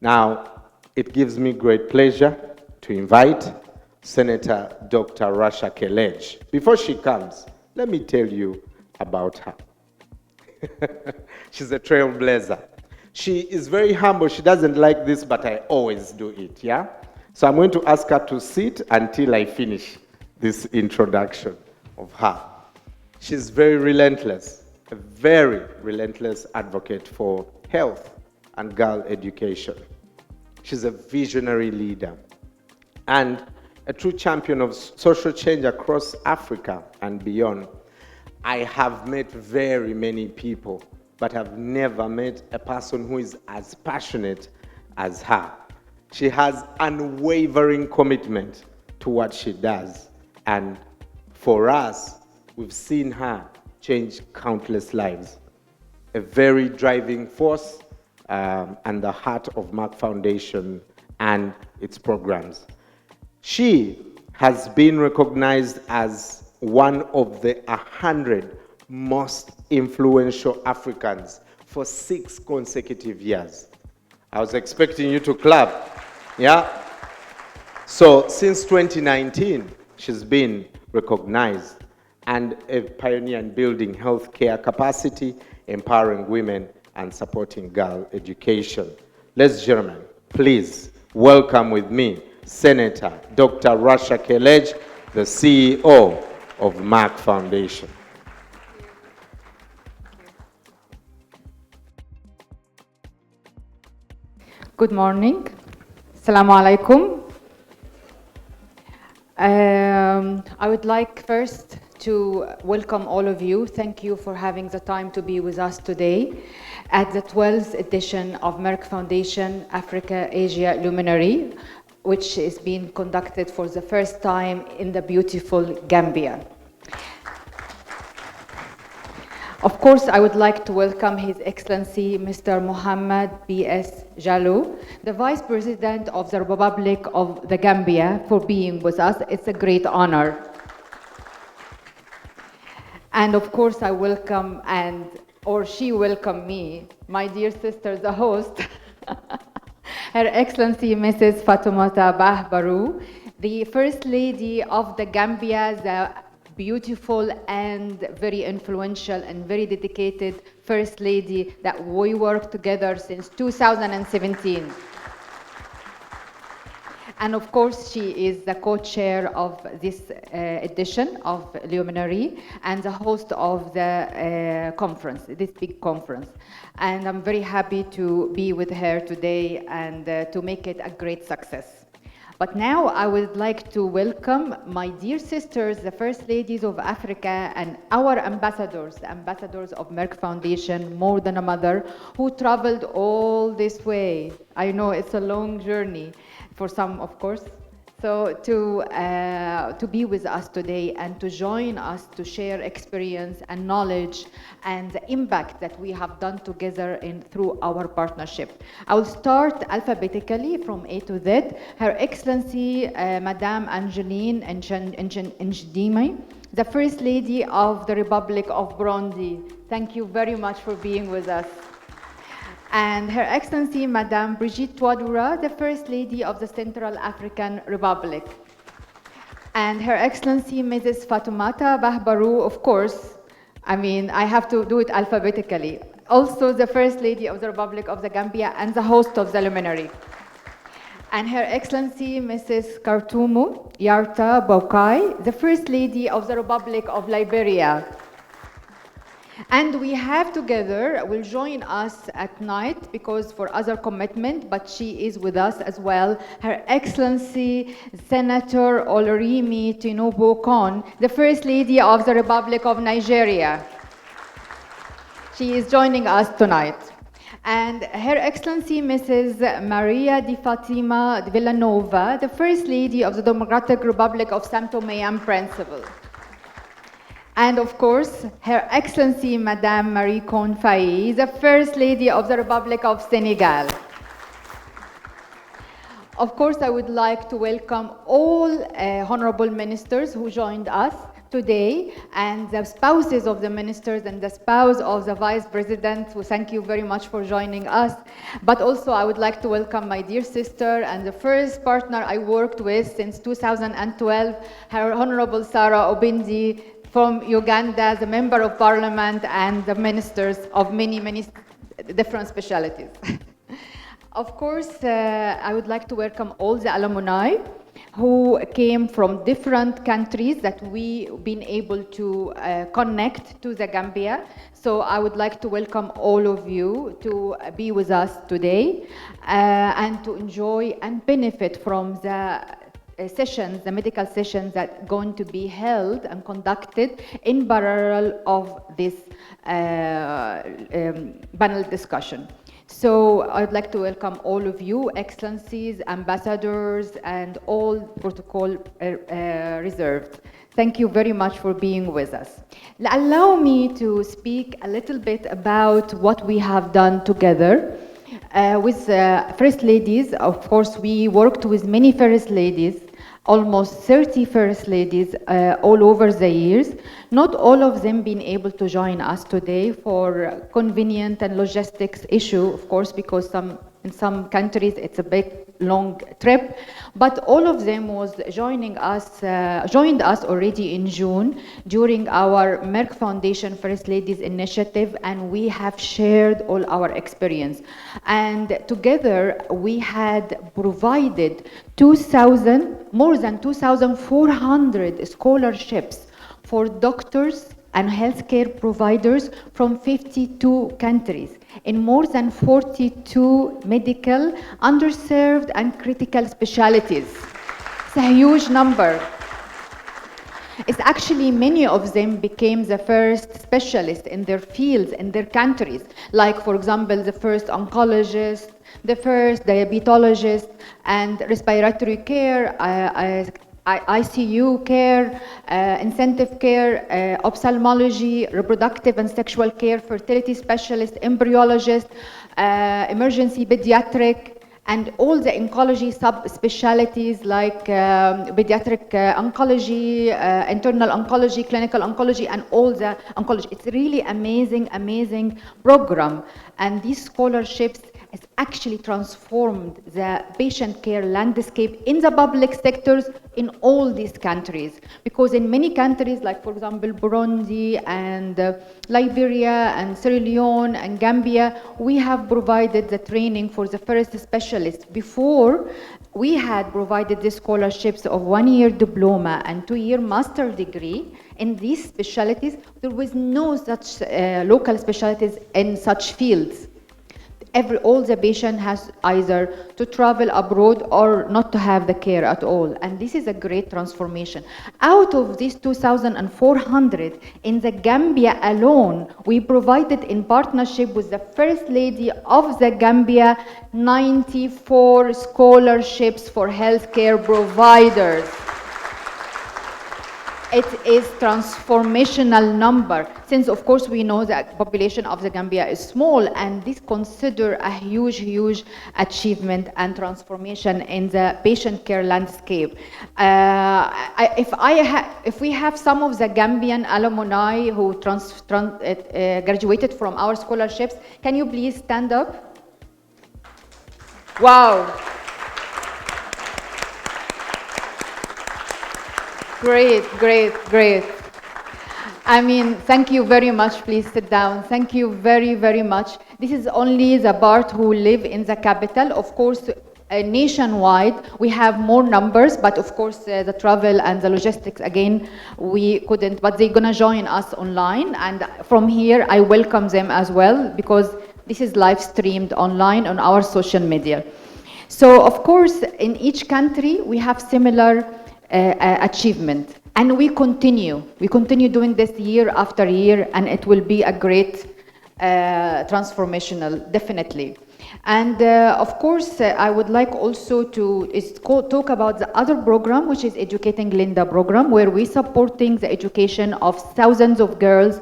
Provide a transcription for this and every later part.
Now, it gives me great pleasure to invite Senator Dr. Rasha Kelej. Before she comes, let me tell you about her. She's a trailblazer. She is very humble. She doesn't like this, but I always do it, yeah? So I'm going to ask her to sit until I finish this introduction of her. She's very relentless, a very relentless advocate for health and girl education. She's a visionary leader and a true champion of social change across Africa and beyond. I have met very many people, but I've never met a person who is as passionate as her. She has unwavering commitment to what she does. And for us, we've seen her change countless lives. A very driving force and the heart of Merck Foundation and its programs. She has been recognized as one of the 100 most influential Africans for 6 consecutive years. I was expecting you to clap, yeah? So since 2019, she's been recognized and a pioneer in building healthcare capacity, empowering women, and supporting girl education. Ladies and gentlemen, please welcome with me Senator Dr. Rasha Kelej, the CEO of Merck Foundation. Good morning. Assalamu alaikum. I would like first to welcome all of you. Thank you for having the time to be with us today at the 12th edition of Merck Foundation Africa Asia Luminary, which is being conducted for the first time in the beautiful Gambia. Of course, I would like to welcome His Excellency Mr. Mohammed B.S. Jallow, the Vice President of the Republic of the Gambia, for being with us. It's a great honor. And of course, I welcome or she welcomed me, my dear sister, the host, Her Excellency Mrs. Fatoumatta Bah Barrow, the First Lady of the Gambia, the beautiful and very influential and very dedicated First Lady that we work together since 2017. And of course, she is the co-chair of this edition of Luminary and the host of the conference, this big conference. And I'm very happy to be with her today and to make it a great success. But now I would like to welcome my dear sisters, the First Ladies of Africa, and our ambassadors, the ambassadors of Merck Foundation, More Than a Mother, who traveled all this way. I know it's a long journey for some, of course. So to be with us today and to join us to share experience and knowledge and the impact that we have done together through our partnership. I will start alphabetically from A to Z. Her Excellency, Madame ANGELINE NDAYISHIMIYE, the First Lady of the Republic of Burundi. Thank you very much for being with us. And Her Excellency, Madame Brigitte Touadéra, the First Lady of the Central African Republic. And Her Excellency, Mrs. Fatoumatta Bah Barrow, of course, I mean, I have to do it alphabetically. Also the First Lady of the Republic of the Gambia and the host of the Luminary. And Her Excellency, Mrs. Kartumu Yarta Bokai, the First Lady of the Republic of Liberia. And we have together, will join us at night because for other commitment, but she is with us as well, Her Excellency Senator Olorimi Tinubu Kon, the First Lady of the Republic of Nigeria. She is joining us tonight. And Her Excellency Mrs. Maria Di Fatima Villanova, the First Lady of the Democratic Republic of São Tomé and Príncipe. And of course, Her Excellency Madame Marie Kon Faye, the First Lady of the Republic of Senegal. Of course, I would like to welcome all honorable ministers who joined us today, and the spouses of the ministers and the spouse of the Vice President, who thank you very much for joining us. But also I would like to welcome my dear sister and the first partner I worked with since 2012, Her Honorable Sarah Obindi from Uganda, the Member of Parliament and the ministers of many, many different specialities. Of course, I would like to welcome all the alumni who came from different countries that we've been able to connect to the Gambia. So I would like to welcome all of you to be with us today and to enjoy and benefit from the sessions, the medical sessions that are going to be held and conducted in parallel of this panel discussion. So I'd like to welcome all of you, excellencies, ambassadors, and all protocol reserved. Thank you very much for being with us. Allow me to speak a little bit about what we have done together. With First Ladies, of course, we worked with many First Ladies, almost 30 First Ladies all over the years. Not all of them been able to join us today for convenient and logistics issue, of course, because in some countries it's a bit long trip, but all of them was joined us already in June during our Merck Foundation First Ladies Initiative, and we have shared all our experience. And together we had provided more than 2,400 scholarships for doctors and healthcare providers from 52 countries in more than 42 medical, underserved, and critical specialties. It's a huge number. It's actually many of them became the first specialists in their fields, in their countries, like, for example, the first oncologist, the first diabetologist, and respiratory care, ICU care, intensive care, ophthalmology, reproductive and sexual care, fertility specialist, embryologist, emergency pediatric, and all the oncology subspecialties like pediatric oncology, internal oncology, clinical oncology, and all the oncology. It's really amazing program. And these scholarships has actually transformed the patient care landscape in the public sectors in all these countries. Because in many countries, like for example, Burundi and Liberia and Sierra Leone and Gambia, we have provided the training for the first specialists. Before, we had provided the scholarships of 1-year diploma and 2-year master degree in these specialties. There was no such local specialties in such fields. All the patient has either to travel abroad or not to have the care at all. And this is a great transformation. Out of these 2,400 in the Gambia alone, we provided in partnership with the First Lady of the Gambia 94 scholarships for healthcare providers. It is transformational number, since of course we know that population of the Gambia is small, and this consider a huge achievement and transformation in the patient care landscape. If we have some of the Gambian alumni who graduated from our scholarships, can you please stand up? Wow. Great. I mean, thank you very much. Please sit down. Thank you very much. This is only the part who live in the capital. Of course, nationwide. We have more numbers, but of course the travel and the logistics, again, we couldn't, but they're gonna join us online. And from here, I welcome them as well, because this is live streamed online on our social media. So of course, in each country, we have similar achievement. And we continue doing this year after year, and it will be a great transformational, definitely. And of course, I would like also to talk about the other program, which is Educating Linda program, where we supporting the education of thousands of girls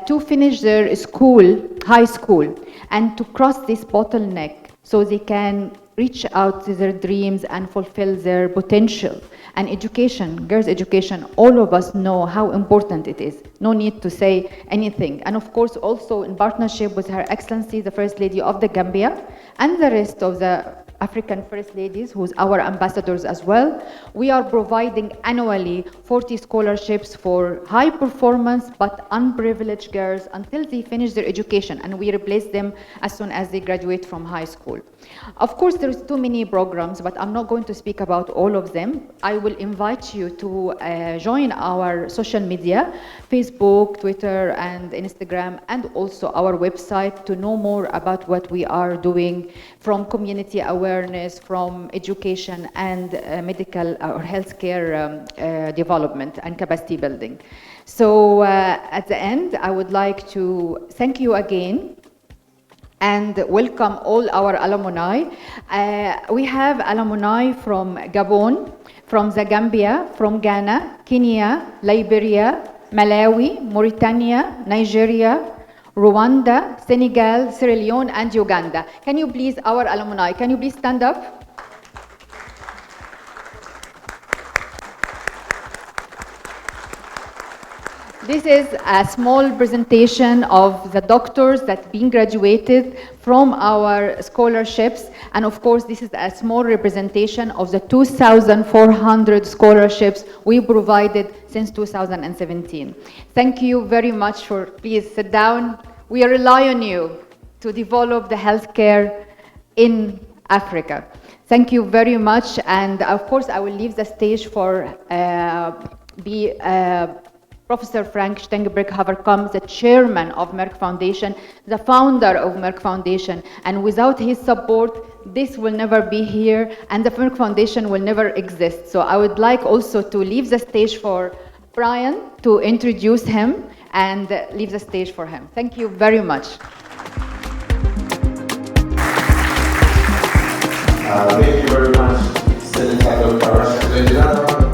to finish their school, high school, and to cross this bottleneck so they can reach out to their dreams and fulfill their potential. And education, girls' education, all of us know how important it is. No need to say anything. And of course, also in partnership with Her Excellency, the First Lady of the Gambia, and the rest of the African First Ladies, who's our ambassadors as well, we are providing annually 40 scholarships for high performance but unprivileged girls until they finish their education, and we replace them as soon as they graduate from high school. Of course, there's too many programs, but I'm not going to speak about all of them. I will invite you to join our social media, Facebook, Twitter, and Instagram, and also our website to know more about what we are doing, from community awareness, from education and medical or healthcare development and capacity building. So at the end, I would like to thank you again and welcome all our alumni. We have alumni from Gabon, from the Gambia, from Ghana, Kenya, Liberia, Malawi, Mauritania, Nigeria, Rwanda, Senegal, Sierra Leone, and Uganda. Can you please, our alumni, can you please stand up? This is a small presentation of the doctors that been graduated from our scholarships. And of course, this is a small representation of the 2,400 scholarships we provided since 2017. Thank you very much for, please sit down. We rely on you to develop the healthcare in Africa. Thank you very much. And of course, I will leave the stage for Professor Frank Stangenberg Haverkamp, the chairman of Merck Foundation, the founder of Merck Foundation. And without his support, this will never be here, and the Merck Foundation will never exist. So I would like also to leave the stage for Brian to introduce him and leave the stage for him. Thank you very much. Thank you very much, Senator Dr. Rasha Kelej.